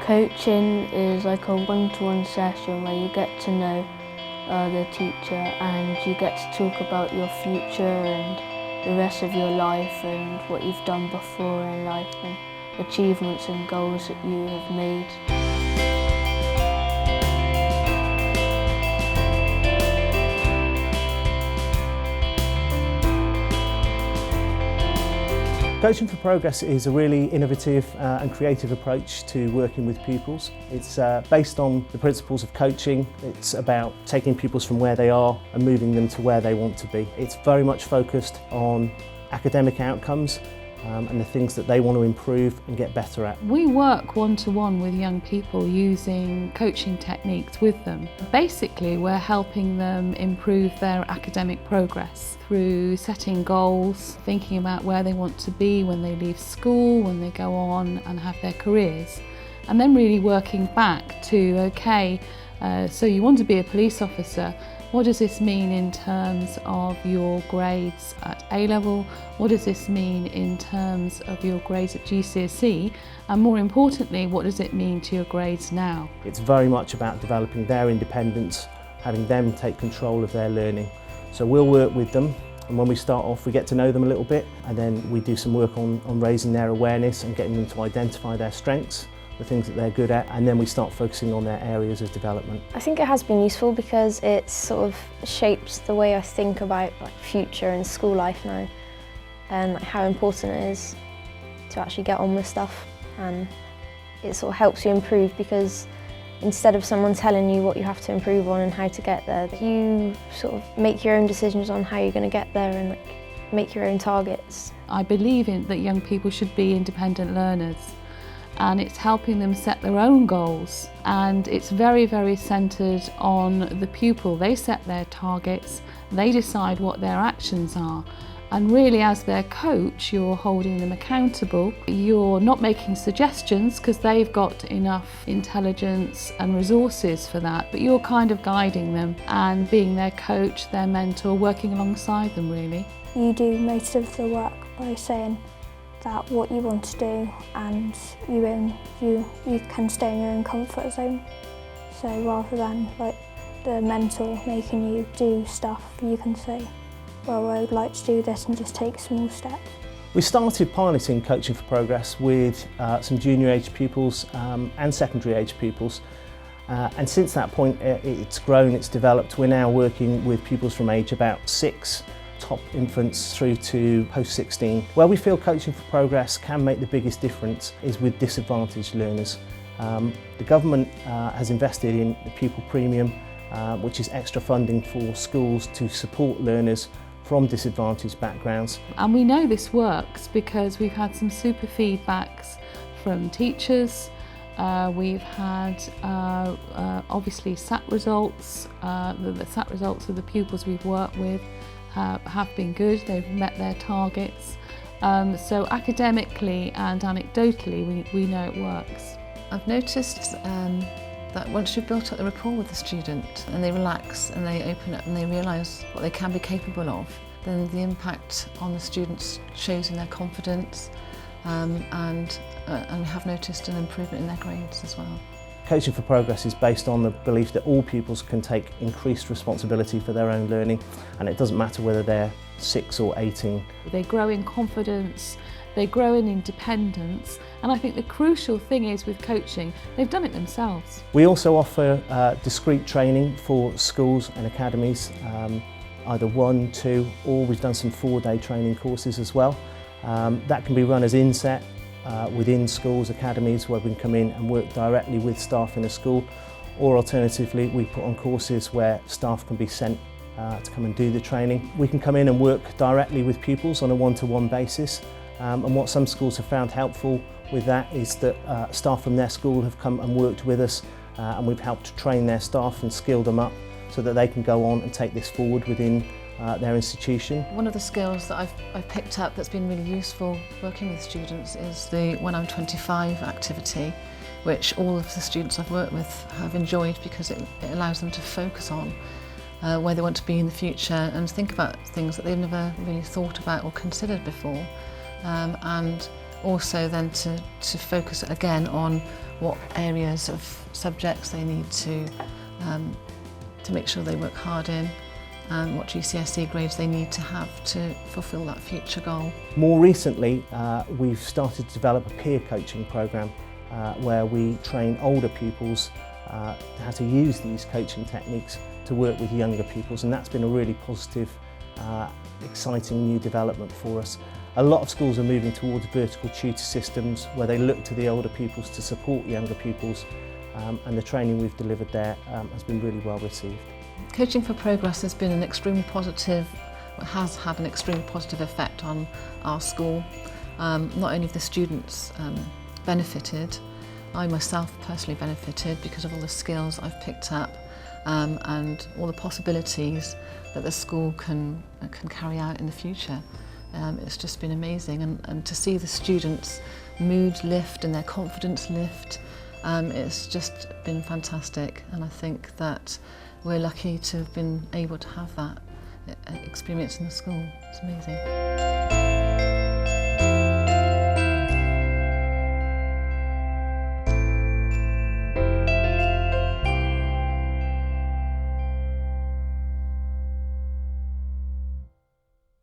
Coaching is like a one-to-one session where you get to know the teacher and you get to talk about your future and the rest of your life and what you've done before in life and achievements and goals that you have made. Coaching for Progress is a really innovative and creative approach to working with pupils. It's based on the principles of coaching. It's about taking pupils from where they are and moving them to where they want to be. It's very much focused on academic outcomes and the things that they want to improve and get better at. We work one-to-one with young people using coaching techniques with them. Basically, we're helping them improve their academic progress through setting goals, thinking about where they want to be when they leave school, when they go on and have their careers, and then really working back to, okay, so you want to be a police officer. What does this mean in terms of your grades at A-level? What does this mean in terms of your grades at GCSE? And more importantly, what does it mean to your grades now? It's very much about developing their independence, having them take control of their learning. So we'll work with them, and when we start off we get to know them a little bit, and then we do some work on raising their awareness and getting them to identify their strengths, the things that they're good at, and then we start focusing on their areas of development. I think it has been useful because it sort of shapes the way I think about future and school life now, and how important it is to actually get on with stuff, and it sort of helps you improve because instead of someone telling you what you have to improve on and how to get there, you sort of make your own decisions on how you're going to get there and make your own targets. I believe that young people should be independent learners, and it's helping them set their own goals, and it's very, very centred on the pupil. They set their targets, they decide what their actions are, and really as their coach you're holding them accountable. You're not making suggestions because they've got enough intelligence and resources for that, but you're kind of guiding them and being their coach, their mentor, working alongside them really. You do most of the work by saying that what you want to do, and you can stay in your own comfort zone. So rather than the mentor making you do stuff, you can say, well, I would like to do this, and just take small steps. We started piloting Coaching for Progress with some junior age pupils and secondary age pupils, and since that point it's grown, it's developed. We're now working with pupils from age about 6, top infants through to post-16. Where we feel Coaching for Progress can make the biggest difference is with disadvantaged learners. The government has invested in the pupil premium, which is extra funding for schools to support learners from disadvantaged backgrounds. And we know this works because we've had some super feedbacks from teachers. We've had obviously SAT results. The SAT results of the pupils we've worked with have been good, they've met their targets. So academically and anecdotally we know it works. I've noticed that once you've built up the rapport with the student and they relax and they open up and they realise what they can be capable of, then the impact on the students shows in their confidence, and we have noticed an improvement in their grades as well. Coaching for Progress is based on the belief that all pupils can take increased responsibility for their own learning, and it doesn't matter whether they're 6 or 18. They grow in confidence, they grow in independence, and I think the crucial thing is with coaching, they've done it themselves. We also offer discrete training for schools and academies, either 1, 2, or we've done some 4-day training courses as well. That can be run as inset within schools, academies, where we can come in and work directly with staff in a school, or alternatively we put on courses where staff can be sent to come and do the training. We can come in and work directly with pupils on a one-to-one basis, and what some schools have found helpful with that is that staff from their school have come and worked with us, and we've helped to train their staff and skill them up so that they can go on and take this forward within their institution. One of the skills that I've picked up that's been really useful working with students is the When I'm 25 activity, which all of the students I've worked with have enjoyed because it allows them to focus on where they want to be in the future and think about things that they've never really thought about or considered before, and also then to focus again on what areas of subjects they need to make sure they work hard in, and what GCSE grades they need to have to fulfil that future goal. More recently, we've started to develop a peer coaching programme where we train older pupils how to use these coaching techniques to work with younger pupils, and that's been a really positive, exciting new development for us. A lot of schools are moving towards vertical tutor systems where they look to the older pupils to support younger pupils, and the training we've delivered there has been really well received. Coaching for Progress has been has had an extremely positive effect on our school. Not only have the students benefited, I myself personally benefited because of all the skills I've picked up and all the possibilities that the school can carry out in the future. It's just been amazing, and to see the students' mood lift and their confidence lift, it's just been fantastic, and I think that we're lucky to have been able to have that experience in the school. It's amazing.